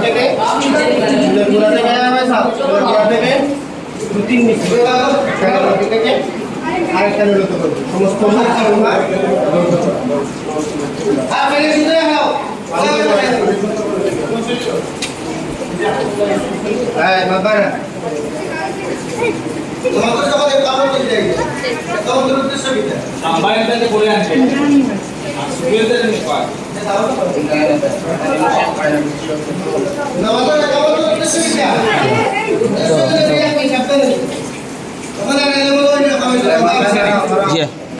থেকে থেকে 2-3 মিনিট থেকে আরেকটা নিরত করবে সমস্ত হ্যাঁ বাবা আমাদের করে আসবে সুবিধা নেই পায় জি